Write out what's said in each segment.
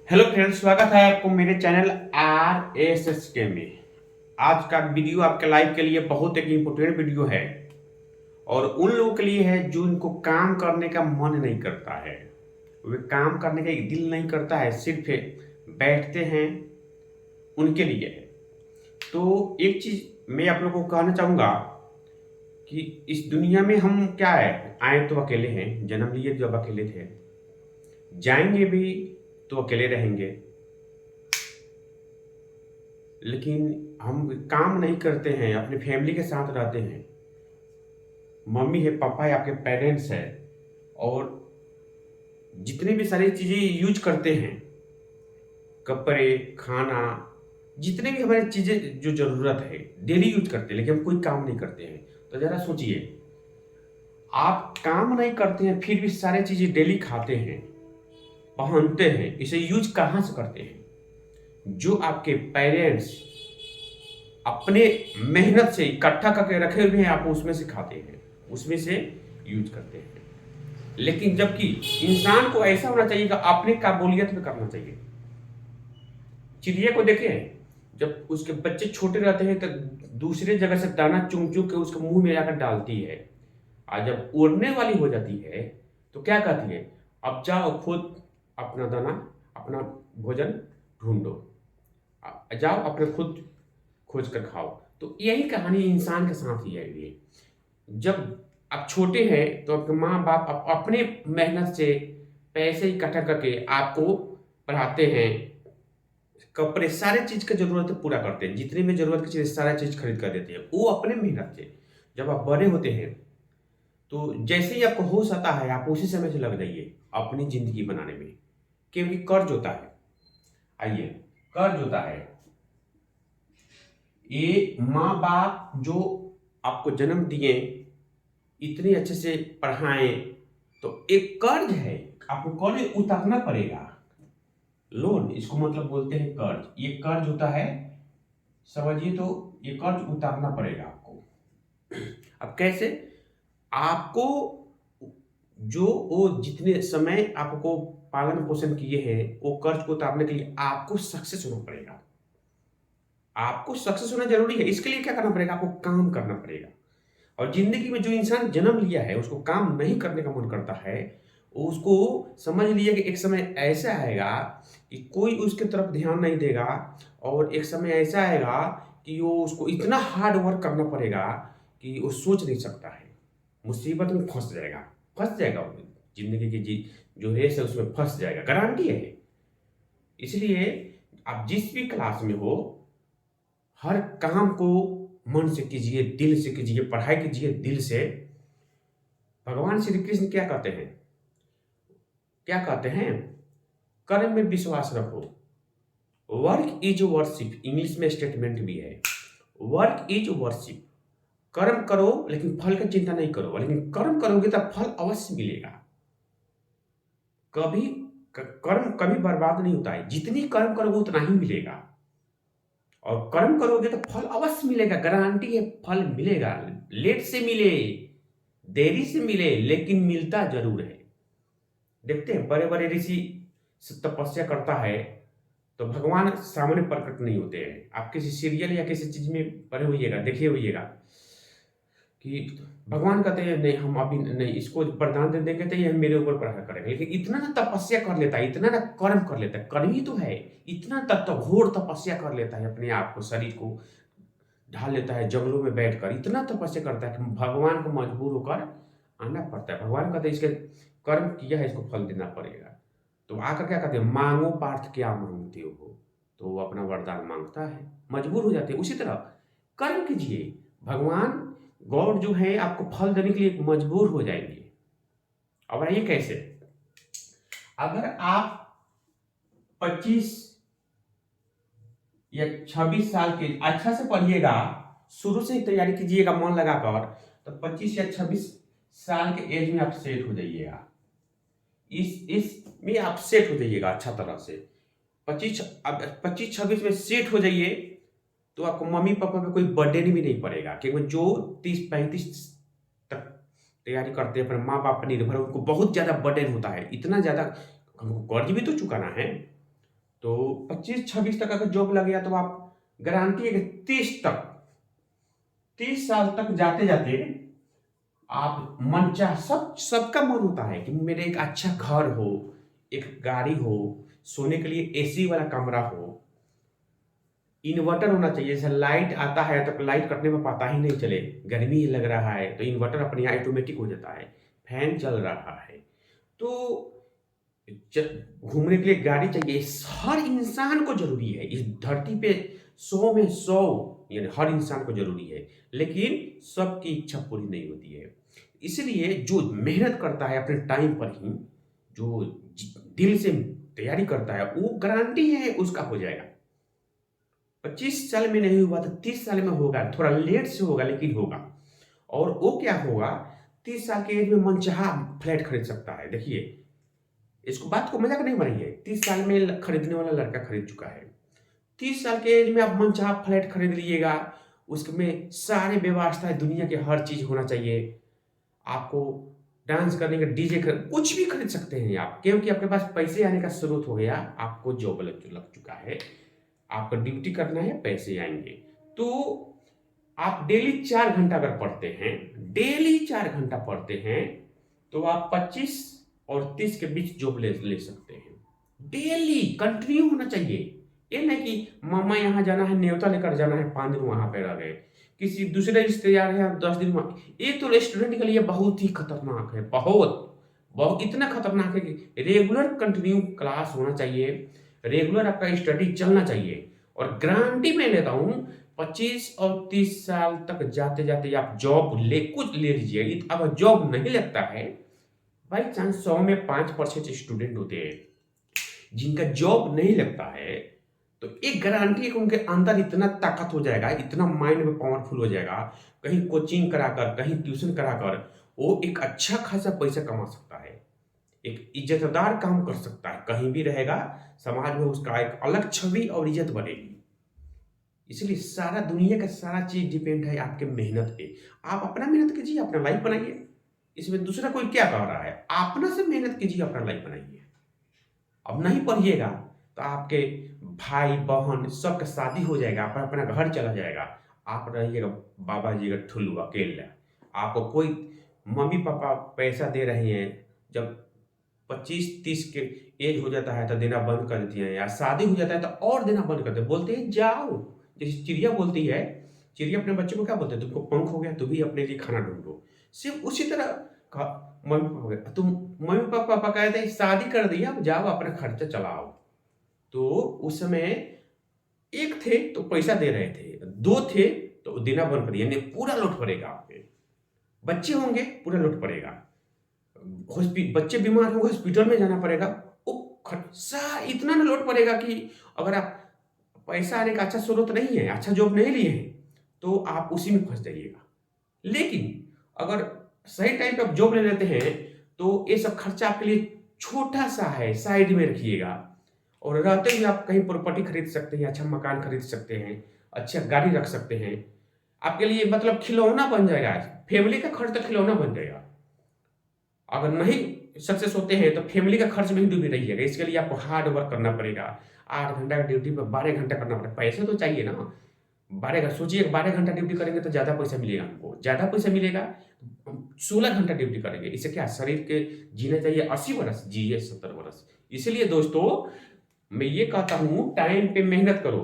Hello friends, स्वागत है आपको मेरे चैनल RSSK में। आज का वीडियो आपके लाइफ के लिए बहुत एक इम्पोर्टेंट वीडियो है और उन लोगों के लिए है जो इनको काम करने का मन नहीं करता है। वे काम करने का दिल नहीं करता है, सिर्फ बैठते हैं, उनके लिए है। तो एक चीज मैं आप लोगों को कहना चाहूंगा कि इस दुनिया में हम क्या है, आए तो अकेले हैं, जन्म लिए जब अकेले थे, जाएंगे भी तो अकेले रहेंगे। लेकिन हम काम नहीं करते हैं, अपनी फैमिली के साथ रहते हैं। मम्मी है, पापा है, आपके पेरेंट्स है, और जितनी भी सारी चीज़ें यूज करते हैं, कपड़े, खाना, जितने भी हमारी चीज़ें जो ज़रूरत है डेली यूज करते हैं, लेकिन हम कोई काम नहीं करते हैं। तो ज़रा सोचिए, आप काम नहीं करते हैं फिर भी सारी चीज़ें डेली खाते हैं, पहनते हैं, इसे यूज कहाँ से करते हैं? जो आपके पेरेंट्स अपने मेहनत से इकट्ठा करके रखे हुए हैं, आप उसमें से खाते हैं, उसमें से यूज करते हैं। लेकिन जबकि इंसान को ऐसा होना चाहिए कि अपने काबूलियत में करना चाहिए। चिड़िया को देखें, जब उसके बच्चे छोटे रहते हैं तो दूसरे जगह से दाना चुन चुन के उसके मुंह में जाकर डालती है, और जब उड़ने वाली हो जाती है तो क्या कहती है, अब जाओ खुद अपना दाना, अपना भोजन ढूंढो, जाओ अपने खुद खोज कर खाओ। तो यही कहानी इंसान के साथ ही है। ये जब आप छोटे हैं तो आपके माँ बाप अपने मेहनत से पैसे इकट्ठा करके आपको पढ़ाते हैं, कपड़े, सारे चीज की जरूरत पूरा करते हैं, जितनी भी जरूरत की चीज सारा चीज खरीद कर देते हैं वो अपने मेहनत से। जब आप बड़े होते हैं तो जैसे ही आपको होश आता है, आप उसी समय से लग जाइए अपनी जिंदगी बनाने में, क्योंकि कर्ज होता है। आइए, कर्ज होता है। ये माँ बाप जो आपको जन्म दिए, इतने अच्छे से पढ़ाएं, तो एक कर्ज है, आपको कर्ज उतारना पड़ेगा। लोन, इसको मतलब बोलते हैं कर्ज। ये कर्ज होता है, समझिए। तो ये कर्ज उतारना पड़ेगा आपको। अब कैसे? आपको जो वो जितने समय आपको पालन पोषण किए हैं, वो कर्ज को उतारने के लिए आपको सक्सेस होना पड़ेगा। आपको सक्सेस होना जरूरी है। इसके लिए क्या करना पड़ेगा? आपको काम करना पड़ेगा। और जिंदगी में जो इंसान जन्म लिया है, उसको काम नहीं करने का मन करता है, उसको समझ लिया कि एक समय ऐसा आएगा कि कोई उसके तरफ ध्यान नहीं देगा, और एक समय ऐसा आएगा कि वो उसको इतना हार्ड वर्क करना पड़ेगा कि वो सोच नहीं सकता है, मुसीबत में फंस जाएगा वो। जिंदगी की जो रेस है उसमें फंस जाएगा, गारंटी है। इसलिए आप जिस भी क्लास में हो, हर काम को मन से कीजिए, दिल से कीजिए, पढ़ाई कीजिए दिल से। भगवान श्री कृष्ण क्या कहते हैं? कर्म में विश्वास रखो। वर्क इज वर्शिप, इंग्लिश में स्टेटमेंट भी है। Work is worship. कर्म करो लेकिन फल की चिंता नहीं करो, लेकिन कर्म करोगे तो फल अवश्य मिलेगा। कभी कर्म कभी बर्बाद नहीं होता है, जितनी कर्म करोगे उतना ही मिलेगा। और कर्म करोगे तो फल अवश्य मिलेगा, गारंटी है, फल मिलेगा। लेट से मिले, देरी से मिले, लेकिन मिलता जरूर है। देखते हैं बड़े बड़े ऋषि तपस्या करता है तो भगवान सामने प्रकट नहीं होते हैं। आप किसी सीरियल या किसी चीज में पढ़े होइएगा, देखे होइएगा कि भगवान कहते हैं नहीं, हम अभी नहीं, इसको वरदान दे देंगे तो ये मेरे ऊपर प्रहार करेंगे। लेकिन इतना ना तपस्या कर लेता है, इतना ना कर्म कर लेता है, कर्म ही तो है, इतना तक तो घोर तपस्या कर लेता है, अपने आप को, शरीर को ढाल लेता है, जंगलों में बैठकर इतना तपस्या करता है कि भगवान को मजबूर होकर आना पड़ता है। भगवान कहते हैं इसके कर्म किया है, इसको फल देना पड़ेगा। तो आकर क्या कहते हैं, मांगो पार्थ क्या मांगते हो। तो वो अपना वरदान मांगता है, मजबूर हो जाते हैं। उसी तरह कर्म कीजिए, भगवान गॉड जो है आपको फल देने के लिए मजबूर हो जाएंगे। अब ये कैसे? अगर आप 25 या 26 साल के अच्छा से पढ़िएगा, शुरू से ही तैयारी कीजिएगा मन लगाकर, तो 25 या 26 साल के एज में आप सेट हो जाइएगा। इस में आप सेट हो जाइएगा अच्छा तरह से। 25-26 में सेट हो जाइए तो आपको मम्मी पापा पे कोई बर्डन भी नहीं पड़ेगा, क्योंकि जो 30-35 तक तैयारी करते हैं अपने माँ बाप पर निर्भर, उनको बहुत ज्यादा बर्डन होता है, इतना ज्यादा हमको कर्ज भी तो चुकाना है। तो 25-26 तक अगर जॉब लग गया तो आप गारंटी है कि 30 साल तक जाते जाते आप मनचाह सबका मन होता है कि मेरे एक अच्छा घर हो, एक गाड़ी हो, सोने के लिए एसी वाला कमरा हो, इन्वर्टर होना चाहिए। जैसे लाइट आता है तो लाइट कटने में पता ही नहीं चले, गर्मी लग रहा है तो इन्वर्टर अपने यहाँ ऑटोमेटिक हो जाता है, फैन चल रहा है। तो घूमने के लिए गाड़ी चाहिए, हर इंसान को जरूरी है इस धरती पे। 100 में 100 यानी हर इंसान को जरूरी है, लेकिन सबकी इच्छा पूरी नहीं होती है। इसलिए जो मेहनत करता है अपने टाइम पर ही, जो दिल से तैयारी करता है, वो गारंटी है उसका हो जाएगा। 25 साल में नहीं हुआ तो 30 साल में होगा, थोड़ा लेट से होगा लेकिन होगा। और वो क्या होगा, 30 साल के एज में मनचाहा फ्लैट खरीद सकता है। देखिए, इसको बात को मजाक नहीं बनाइए, 30 साल में खरीदने वाला लड़का खरीद चुका है। 30 साल के एज में आप मनचाहा फ्लैट खरीद लीजिएगा, उसमें सारे व्यवस्था दुनिया के हर चीज होना चाहिए। आपको डांस करने का डीजे कुछ भी खरीद सकते हैं आप, क्योंकि आपके पास पैसे आने का स्रोत हो गया, आपको जॉब लग चुका है, आपको ड्यूटी करना है, पैसे आएंगे। तो आप डेली 4 घंटा अगर पढ़ते हैं, डेली 4 घंटा पढ़ते हैं, तो आप 25 और 30 के बीच जॉब ले सकते हैं। डेली कंटिन्यू होना चाहिए। ये नहीं कि मामा यहाँ जाना है, न्योता लेकर जाना है, 5 दिन वहां पे रह गए, किसी दूसरे रिश्तेदार है 10 दिन वहां। ये तो स्टूडेंट के लिए बहुत ही खतरनाक है, बहुत बहुत इतना खतरनाक है कि रेगुलर कंटिन्यू क्लास होना चाहिए, रेगुलर आपका स्टडी चलना चाहिए। और गारंटी मैं लेता हूं 25 और 30 साल तक जाते जाते आप जॉब कुछ ले लीजिए। अगर जॉब नहीं लगता है, बाई चांस 100 में 5% स्टूडेंट होते हैं जिनका जॉब नहीं लगता है, तो एक गारंटी है कि उनके अंदर इतना ताकत हो जाएगा, इतना माइंड में पावरफुल हो जाएगा, कहीं कोचिंग कराकर, कहीं ट्यूशन कराकर वो एक अच्छा खासा पैसा कमा सकता है, एक इज्जतदार काम कर सकता है, कहीं भी रहेगा समाज में उसका एक अलग छवि और इज्जत बनेगी। इसलिए सारा दुनिया का सारा चीज डिपेंड है आपके मेहनत पे। आप अपना मेहनत कीजिए, अपना लाइफ बनाइए, इसमें दूसरा कोई क्या कह रहा है, अपना से मेहनत कीजिए, अपना लाइफ बनाइए। अब नहीं पढ़िएगा तो आपके भाई बहन सबका शादी हो जाएगा, अपना अपना घर चला जाएगा, आप रहिएगा बाबा जी का ठुल्लू अकेला। आपको कोई मम्मी पापा पैसा दे रहे हैं, जब 25-30 के एज हो जाता है तो देना बंद कर देती है, या शादी हो जाता है तो और देना बंद कर देते, बोलते हैं जाओ। जैसे चिड़िया बोलती है, चिड़िया अपने बच्चों को क्या बोलते हैं, तुमको पंख हो गया, तुम भी अपने लिए खाना ढूंढो। सिर्फ उसी तरह मम्मी पापा तुम मम्मी पापा कहते हैं शादी कर दिया, अब जाओ अपना खर्चा चलाओ। तो उस समय एक थे तो पैसा दे रहे थे, 2 थे तो देना बंद कर दिया, यानी पूरा लोड पड़ेगा आप पे। बच्चे होंगे पूरा लोड पड़ेगा, बच्चे बीमार होंगे हॉस्पिटल में जाना पड़ेगा, वो खर्चा इतना ना लोड पड़ेगा कि अगर आप पैसा आने का अच्छा स्रोत नहीं है, अच्छा जॉब नहीं लिए हैं, तो आप उसी में फंस जाइएगा। लेकिन अगर सही टाइम पे आप जॉब ले लेते हैं तो ये सब खर्चा आपके लिए छोटा सा है, साइड में रखिएगा। और रहते हुए आप कहीं प्रॉपर्टी खरीद सकते हैं, अच्छा मकान खरीद सकते हैं, अच्छा गाड़ी रख सकते हैं, आपके लिए मतलब खिलौना बन जाएगा, फैमिली का खर्च तो खिलौना बन जाएगा। अगर नहीं सक्सेस होते हैं तो फैमिली का खर्च में ही डूबे रहिएगा। इसके लिए आपको हार्ड वर्क करना पड़ेगा, 8 घंटा का ड्यूटी पर 12 घंटा करना पड़ेगा, पैसे तो चाहिए ना। 12 सोचिए 12 घंटा ड्यूटी करेंगे तो ज़्यादा पैसा मिलेगा, हमको ज़्यादा पैसा मिलेगा। 16 घंटा ड्यूटी करेंगे, इससे क्या शरीर के जीना चाहिए 80 वर्ष, जिए 70 वर्ष। इसलिए दोस्तों मैं ये कहता हूँ, टाइम पे मेहनत करो,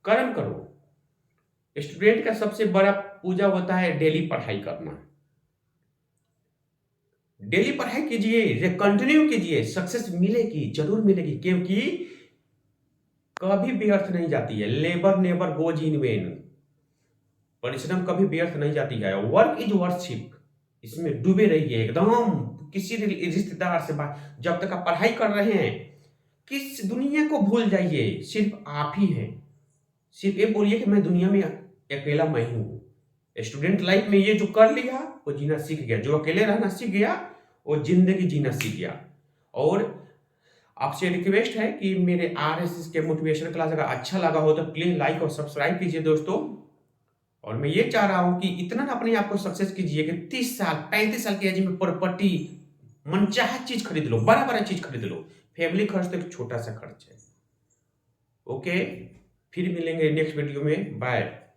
कर्म करो। स्टूडेंट का सबसे बड़ा पूजा होता है डेली पढ़ाई करना। डेली पढ़ाई कीजिए, कंटिन्यू कीजिए, सक्सेस मिलेगी, जरूर मिलेगी, क्योंकि कभी व्यर्थ नहीं जाती है। Labour never goes in when, परिश्रम कभी व्यर्थ नहीं जाती है। वर्क इज वर्शिप, इसमें डूबे रहिए एकदम। किसी रिश्तेदार से बात, जब तक आप पढ़ाई कर रहे हैं किस दुनिया को भूल जाइए, सिर्फ आप ही हैं। सिर्फ ये बोलिए कि मैं दुनिया में अकेला मैं ही हूं। स्टूडेंट लाइफ में ये जो कर लिया वो जीना सीख गया, जो अकेले रहना सीख गया वो जिंदगी जीना सीख गया। और आपसे रिक्वेस्ट है कि मेरे आरएसएस के मोटिवेशन क्लास अगर अच्छा लगा हो तो प्लीज लाइक और सब्सक्राइब कीजिए दोस्तों। और मैं ये चाह रहा हूं कि इतना ना अपने आप को सक्सेस कीजिए कि 30 साल 35 साल की एज में प्रॉपर्टी मनचाहा चीज खरीद लो, बड़ा बड़ा चीज खरीद लो। फैमिली खर्च तो एक छोटा सा खर्च है। ओके, फिर मिलेंगे नेक्स्ट वीडियो में। बाय।